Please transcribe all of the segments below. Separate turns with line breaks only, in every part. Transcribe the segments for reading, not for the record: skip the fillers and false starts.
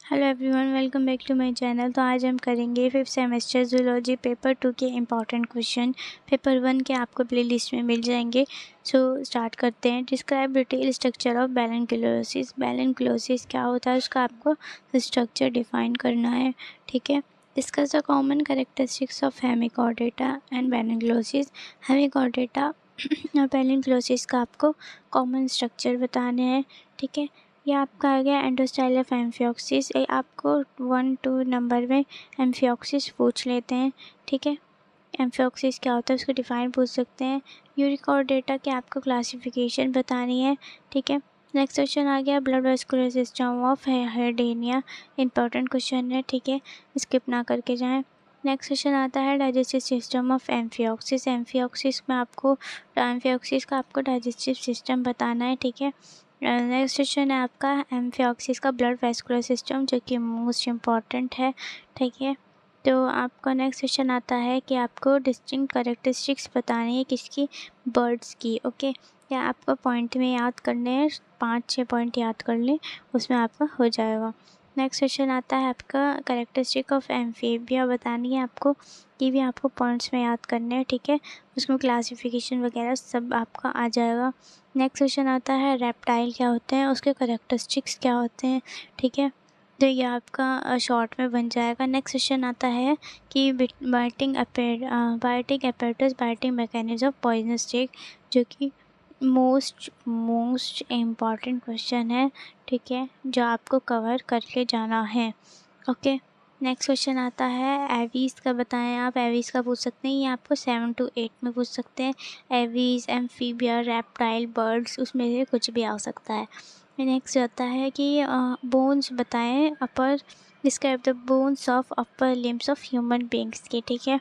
Hello everyone, welcome back to my channel. तो आज हम करेंगे 5th सेमेस्टर जूलॉजी पेपर 2 के इम्पॉर्टेंट क्वेश्चन। पेपर 1 के आपको प्लेलिस्ट में मिल जाएंगे। सो स्टार्ट करते हैं। Describe detail structure of balanoglossus. Balanoglossus क्या होता है उसका आपको स्ट्रक्चर डिफाइन करना है, ठीक है। Discuss the common characteristics of hemichordata and balanoglossus. Hemichordata और बैलेंक्यूलोसिस का आपको कॉमन स्ट्रक्चर बताने हैं, ठीक है। ये आपका आ गया एंडोस्टाइल ऑफ एम्फियोक्सिस। आपको 1-2 नंबर में एम्फियोक्सिस पूछ लेते हैं, ठीक है। एम्फियोक्सिस क्या होता है उसको डिफाइन पूछ सकते हैं। यूरिकॉर्डेटा की आपको क्लासिफिकेशन बतानी है, ठीक है। नेक्स्ट क्वेश्चन आ गया blood vascular system of herdmania. Important question है, ठीक है, स्किप ना करके जाएं। नेक्स्ट क्वेश्चन आता है digestive system of amphioxus. Amphioxus का आपको डाइजेस्टिव सिस्टम बताना है, ठीक है। नेक्स्ट क्वेश्चन है आपका एम्फियोक्सिस का ब्लड वेस्कुलर सिस्टम, जो कि मोस्ट इम्पॉर्टेंट है, ठीक है। तो आपका नेक्स्ट क्वेश्चन आता है कि आपको डिस्टिंक्ट कैरेक्टरिस्टिक्स बतानी है किसकी, बर्ड्स की, ओके। या आपको पॉइंट में याद करने हैं, 5-6 पॉइंट याद कर लें, उसमें आपका हो जाएगा। नेक्स्ट क्वेश्चन आता है आपका कैरेक्टरिस्टिक ऑफ एम्फीबिया बतानी है आपको, ये भी आपको पॉइंट्स में याद करने हैं, ठीक है। उसमें क्लासिफिकेशन वगैरह सब आपका आ जाएगा। नेक्स्ट क्वेश्चन आता है रेप्टाइल क्या होते हैं, उसके कैरेक्टरिस्टिक्स क्या होते हैं, ठीक है। तो ये आपका शॉर्ट में बन जाएगा। नेक्स्ट क्वेश्चन आता है कि biting apparatus biting mechanism of poisonous snake, जो कि मोस्ट इम्पॉर्टेंट क्वेश्चन है, ठीक है, जो आपको कवर करके जाना है, ओके। नेक्स्ट क्वेश्चन आता है एवीज का बताएं आप। एवीज का पूछ सकते हैं, ये आपको 7 to 8 में पूछ सकते हैं। एवीज, एम्फीबिया, रेप्टाइल, बर्ड्स, उसमें से कुछ भी आ सकता है। नेक्स्ट आता है कि बोन्स बताएं upper, describe the bones of upper limbs of human beings के, ठीक है।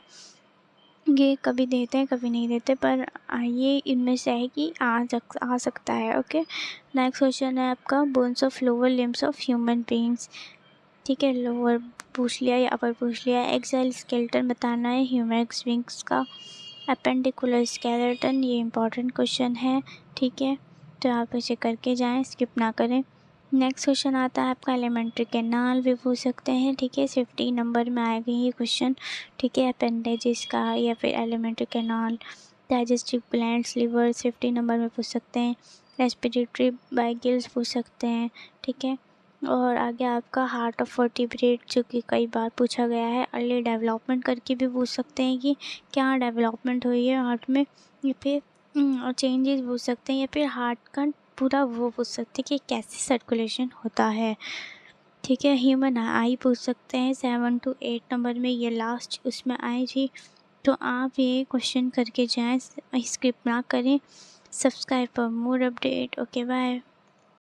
ये कभी देते हैं कभी नहीं देते, पर ये इनमें से है कि आ सकता है, ओके। नेक्स्ट क्वेश्चन है आपका bones of lower limbs of human beings, ठीक है। लोअर पूछ लिया या अपर पूछ लिया। एक्सेल स्केलेटन बताना है ह्यूमरस विंग्स का। अपेंडिकुलर स्केलेटन, ये इंपॉर्टेंट क्वेश्चन है, ठीक है। तो आप इसे करके जाएं, स्किप ना करें। नेक्स्ट क्वेश्चन आता है आपका एलिमेंट्री कैनाल भी पूछ सकते हैं, ठीक है। 50 नंबर में आएगा ये क्वेश्चन, ठीक है। अपेंडेजेस का या फिर alimentary canal. Digestive glands, liver 50 number में पूछ सकते हैं। रेस्पिरेटरी बाइगल्स पूछ सकते हैं, ठीक है। और आगे आपका हार्ट ऑफ वर्टिब्रेट, जो कि कई बार पूछा गया है। अर्ली डेवलपमेंट करके भी पूछ सकते हैं कि क्या डेवलपमेंट हुई है हार्ट में, या फिर चेंजेस पूछ सकते हैं, या फिर हार्ट का पूरा वो पूछ सकते हैं कि कैसे सर्कुलेशन होता है, ठीक है। ह्यूमन आई पूछ सकते हैं 7 to 8 नंबर में, ये लास्ट उसमें आई थी। तो आप ये क्वेश्चन करके जाएं, स्किप ना करें। Subscribe for more update, okay bye.